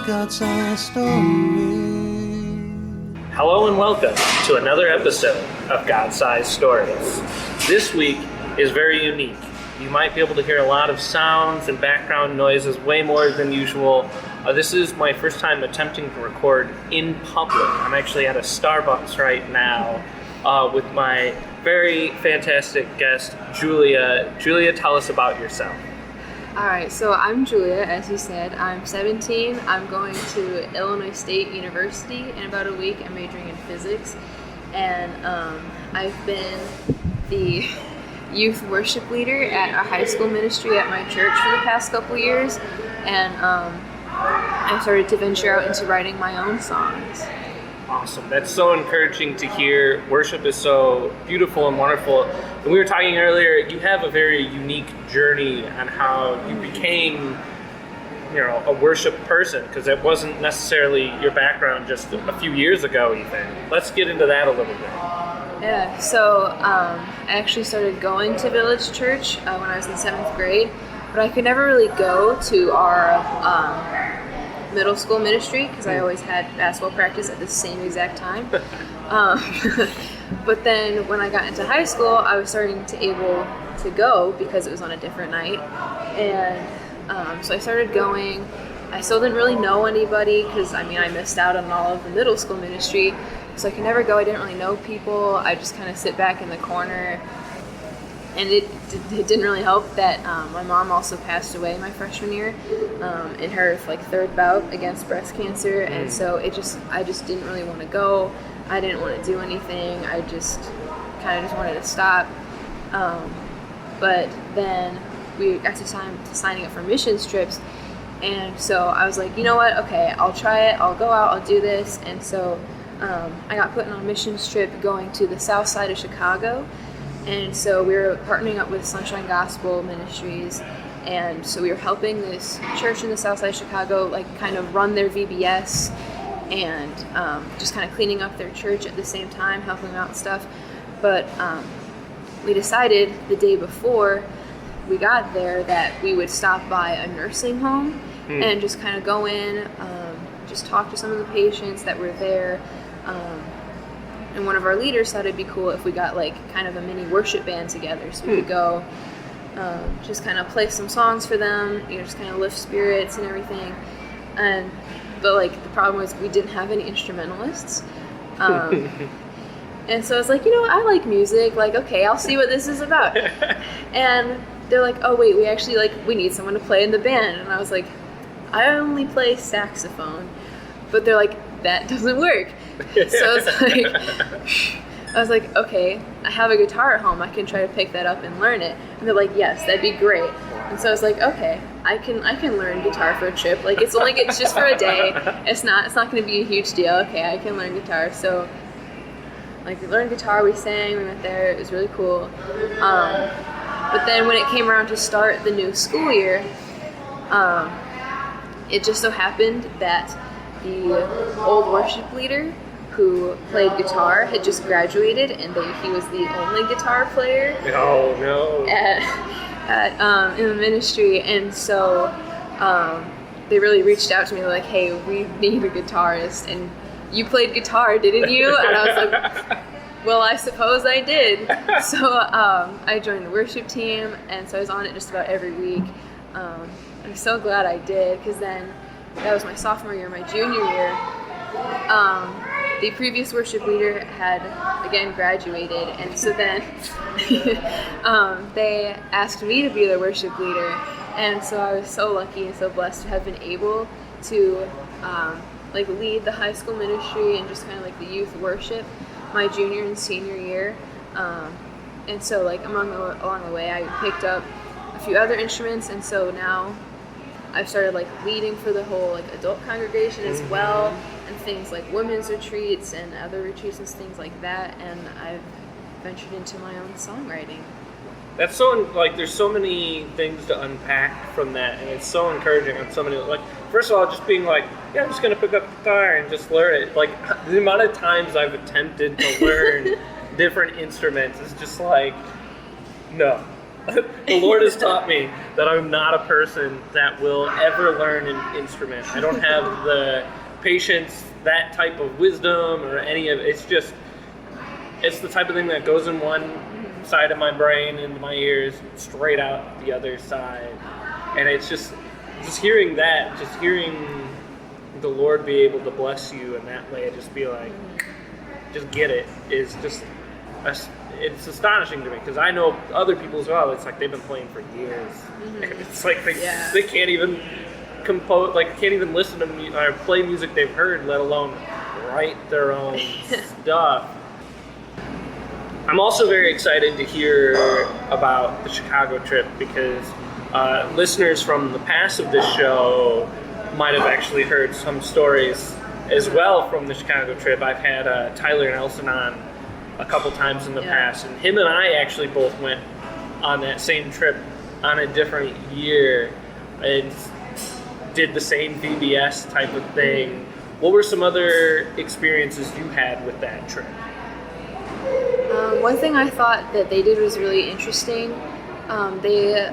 God-sized story. Hello and welcome to another episode of God-Sized Stories. This week is very unique. You might be able to hear a lot of sounds and background noises, way more than usual. This is my first time attempting to record in public. I'm actually at a Starbucks right now with my very fantastic guest, Julia. Julia, tell us about yourself. Alright, so I'm Julia, as you said. I'm 17. I'm going to Illinois State University in about a week. I'm majoring in physics. And I've been the youth worship leader at our high school ministry at my church for the past couple years. And I started to venture out into writing my own songs. Awesome. That's so encouraging to hear. Worship is so beautiful and wonderful. And we were talking earlier, you have a very unique journey on how you became, a worship person, because it wasn't necessarily your background just a few years ago even. Let's get into that a little bit. Yeah, so I actually started going to Village Church when I was in 7th grade, but I could never really go to our middle school ministry because I always had basketball practice at the same exact time. But then when I got into high school, I was starting to able to go because it was on a different night. And so I started going. I still didn't really know anybody because, I missed out on all of the middle school ministry. So I could never go. I didn't really know people. I just kind of sit back in the corner. And it didn't really help that my mom also passed away my freshman year in her third bout against breast cancer, and so I just didn't really want to go. I didn't want to do anything. I just kind of wanted to stop. But then we got to signing up for missions trips, and so I was like, you know what? Okay, I'll try it. I'll go out. I'll do this. And so I got put on a missions trip going to the south side of Chicago. And so we were partnering up with Sunshine Gospel Ministries, and so we were helping this church in the south side of Chicago, kind of run their VBS, and just kind of cleaning up their church at the same time, helping them out and stuff. But we decided the day before we got there that we would stop by a nursing home and just kind of go in, just talk to some of the patients that were there. And one of our leaders thought it'd be cool if we got kind of a mini worship band together, so we could go just kind of play some songs for them, just kind of lift spirits and everything. But the problem was we didn't have any instrumentalists. And so I was like, I like music. Okay, I'll see what this is about. And they're like, oh wait, we actually we need someone to play in the band. And I was like, I only play saxophone. But they're like, that doesn't work. So I was like, okay, I have a guitar at home. I can try to pick that up and learn it. And they're like, yes, that'd be great. And so I was like, okay, I can learn guitar for a trip. It's just for a day. It's not going to be a huge deal. Okay, I can learn guitar. So we learned guitar. We sang. We went there. It was really cool. But then when it came around to start the new school year, it just so happened that the old worship leader who played guitar had just graduated, and he was the only guitar player in the ministry. And so they really reached out to me like, hey, we need a guitarist, and you played guitar, didn't you? And I was like, well, I suppose I did. So I joined the worship team, and so I was on it just about every week. I'm so glad I did, because then that was my sophomore year. My junior year, the previous worship leader had again graduated, and so then they asked me to be their worship leader, and so I was so lucky and so blessed to have been able to lead the high school ministry and just kind of the youth worship my junior and senior year. And so along the way, I picked up a few other instruments, and so now I've started leading for the whole adult congregation as well, and things like women's retreats and other retreats and things like that, and I've ventured into my own songwriting. That's so, there's so many things to unpack from that, and it's so encouraging on so many, first of all, just being I'm just going to pick up the guitar and just learn it. The amount of times I've attempted to learn different instruments is just no. The Lord has taught me that I'm not a person that will ever learn an instrument. I don't have the patience, that type of wisdom, or any of it's the type of thing that goes in one side of my brain, into my ears, straight out the other side. And it's just hearing that, just hearing the Lord be able to bless you in that way, just be like, just get it, is just, it's astonishing to me, because I know other people as well, it's like they've been playing for years. And it's like they can't even compose, like can't even listen to me or play music they've heard, let alone write their own stuff. I'm also very excited to hear about the Chicago trip, because listeners from the past of this show might have actually heard some stories as well from the Chicago trip. I've had Tyler Nelson on a couple times in the past, and him and I actually both went on that same trip on a different year and did the same VBS type of thing. What were some other experiences you had with that trip? One thing I thought that they did was really interesting. They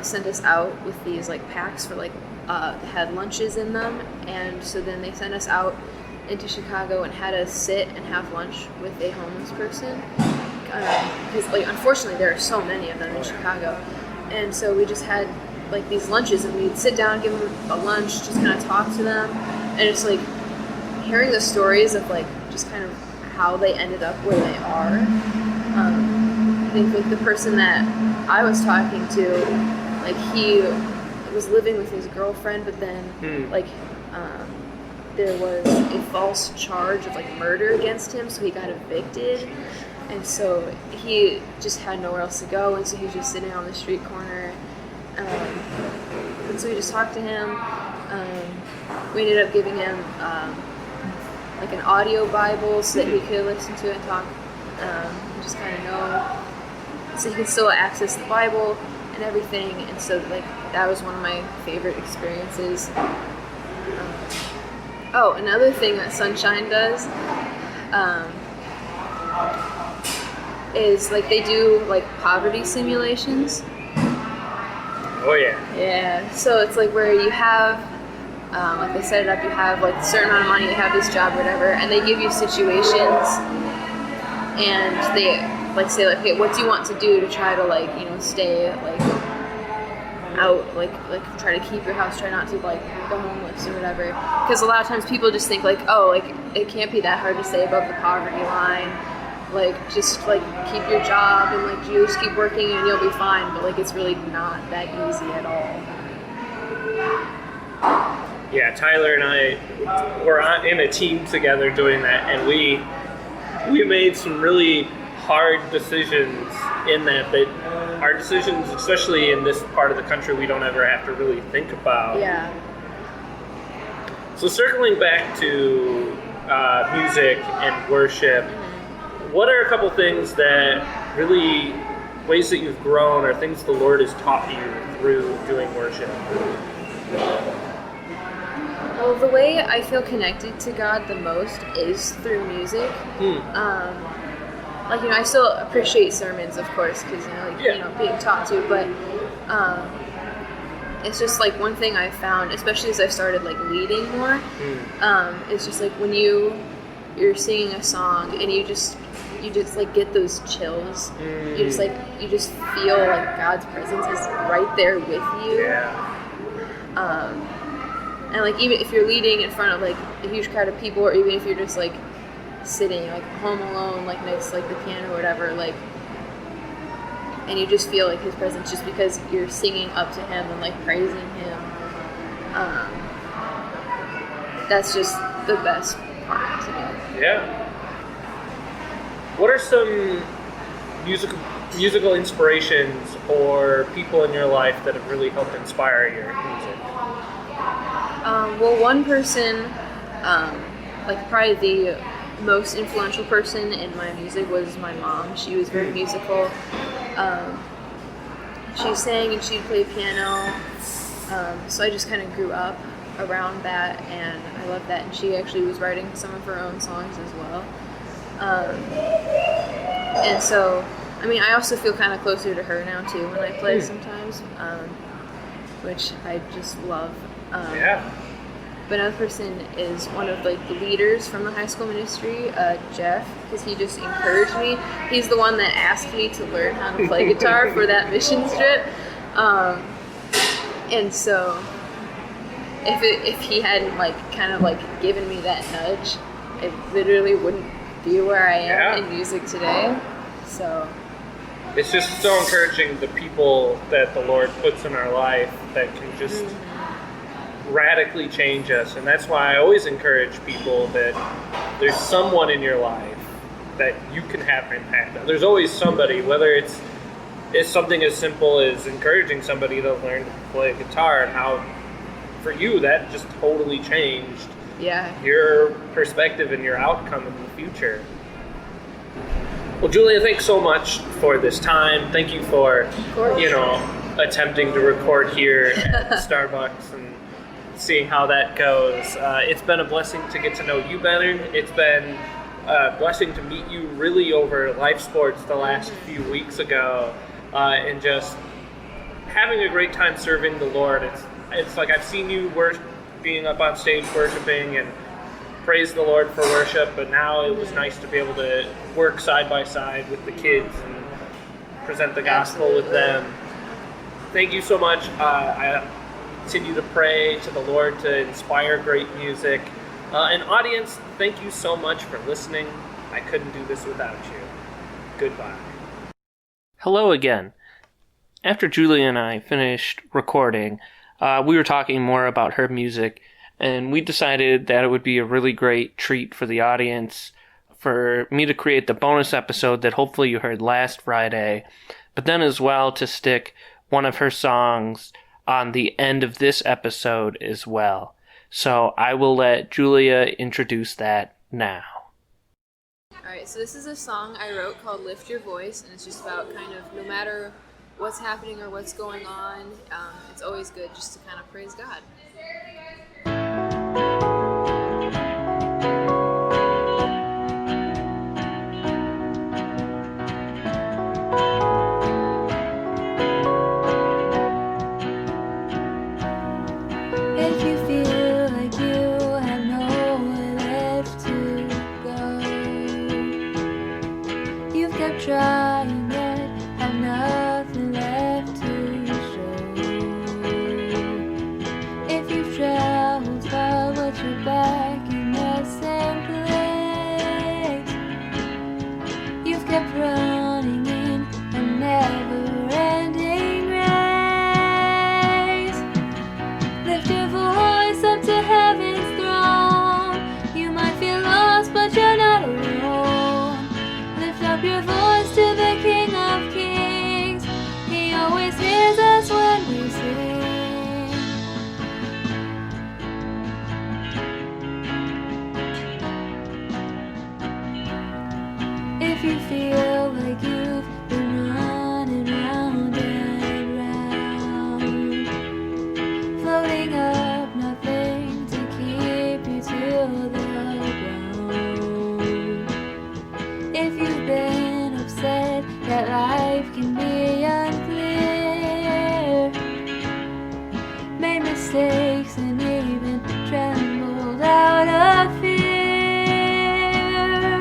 sent us out with these like packs for like had lunches in them, and so then they sent us out into Chicago and had us sit and have lunch with a homeless person, because like unfortunately there are so many of them in Chicago, and so we just had like these lunches, and we'd sit down, give them a lunch, just kind of talk to them, and it's like hearing the stories of like just kind of how they ended up where they are. I think like the person that I was talking to, like he was living with his girlfriend, but then like there was a false charge of like murder against him, so he got evicted, and so he just had nowhere else to go, and so he was just sitting on the street corner, and so we just talked to him. We ended up giving him like an audio Bible so that he could listen to it and talk, and just kind of know, so he could still access the Bible and everything. And so like that was one of my favorite experiences. Another thing that Sunshine does is like they do like poverty simulations. Oh yeah. Yeah. So it's like where you have like they set it up, you have like a certain amount of money, you have this job, whatever, and they give you situations, and they like say like, okay, what do you want to do to try to like, you know, stay like out, like try to keep your house, try not to like go homeless or whatever, because a lot of times people just think like, oh, like it can't be that hard to stay above the poverty line, like just like keep your job and like you just keep working and you'll be fine, but like it's really not that easy at all. Yeah, Tyler and I were in a team together doing that, and we made some really hard decisions in that are decisions, especially in this part of the country, we don't ever have to really think about. Yeah. So circling back to music and worship, what are a couple things that really, ways that you've grown or things the Lord has taught you through doing worship? Well, the way I feel connected to God the most is through music. Like, you know, I still appreciate sermons, of course, because, you know, like, you know, being taught to, but it's just, like, one thing I found, especially as I started, like, leading more, it's just, like, when you're singing a song and you just, like, get those chills. You just feel like God's presence is right there with you. Yeah. And, like, even if you're leading in front of, like, a huge crowd of people, or even if you're just, like, sitting like home alone, like next to like the piano or whatever, like, and you just feel like his presence just because you're singing up to him and like praising him. That's just the best part to me. Yeah. What are some musical inspirations or people in your life that have really helped inspire your music? Well, one person, like probably the most influential person in my music was my mom. She was very musical. She sang and she'd play piano. So I just kind of grew up around that, and I love that. And she actually was writing some of her own songs as well. And so I mean, I also feel kind of closer to her now too when I play sometimes, which I just love. But another person is one of like the leaders from the high school ministry, Jeff, because he just encouraged me. He's the one that asked me to learn how to play guitar for that mission trip, and so if he hadn't like kind of like given me that nudge, I literally wouldn't be where I am in music today. So it's just so encouraging, the people that the Lord puts in our life that can just radically change us. And that's why I always encourage people that there's someone in your life that you can have an impact on. There's always somebody, whether it's something as simple as encouraging somebody to learn to play guitar, and how for you that just totally changed your perspective and your outcome in the future. Well, Julia, thanks so much for this time. Thank you for, attempting to record here at Starbucks and seeing how that goes. It's been a blessing to get to know you better. It's been a blessing to meet you really over life sports the last few weeks ago, and just having a great time serving the Lord. It's like I've seen you being up on stage worshiping and praise the Lord for worship, but now it was nice to be able to work side by side with the kids and present the gospel with them. Thank you so much. I continue to pray to the Lord to inspire great music. And audience, thank you so much for listening. I couldn't do this without you. Goodbye. Hello again. After Julia and I finished recording, we were talking more about her music, and we decided that it would be a really great treat for the audience for me to create the bonus episode that hopefully you heard last Friday, but then as well to stick one of her songs on the end of this episode as well. So I will let Julia introduce that now. Alright, so this is a song I wrote called Lift Your Voice, and it's just about kind of no matter what's happening or what's going on, it's always good just to kind of praise God. If you feel like you have nowhere left to go, you've kept trying yet have nothing left to show. If you've traveled far but you're back in the same place, you've kept running in a never-ending race. Lift your voice up to heaven's throne. You might feel lost, but you're not alone. Lift up your voice to the King of Kings. He always hears us when we sing. If you feel like you've been running round and round, floating up nothing to keep you to the ground. If you've been upset that life can be unclear, made mistakes and even trembled out of fear,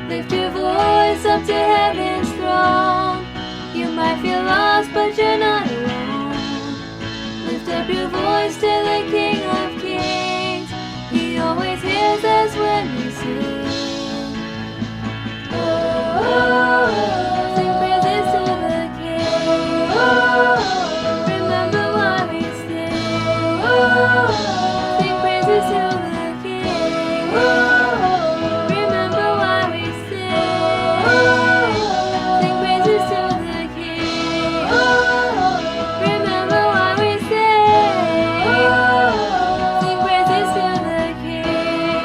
lift your voice up to heaven's throne. You might feel lost, but you're not alone. Lift up your voice to the King of Kings. He always hears us when we sing. Oh, oh, oh. Sing praises to the King. Oh, remember why we sing. Oh, sing praises to the King. Oh, remember why we sing. Oh, sing praises to the King. Oh, remember why we sing. Sing praises to the King.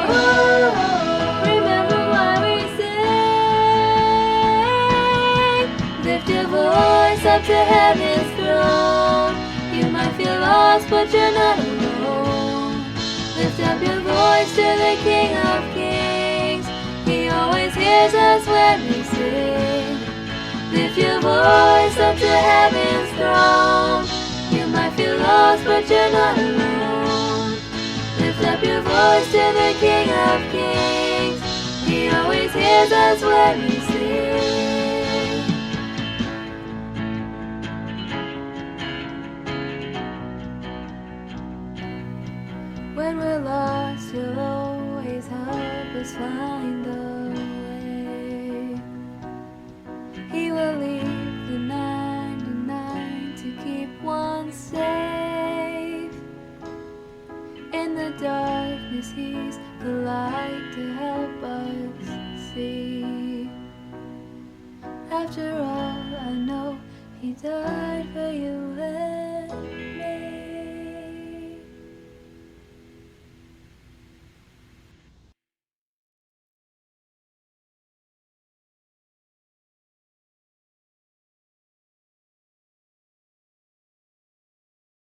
Remember why we sing. Lift your voice up to heaven's throne. You might feel lost, but you're not alone. Lift up your voice to the King of Kings. He always hears us when we sing. own. You might feel lost, but you're not alone. Lift up your voice to the King of Kings. He always hears us when we sing.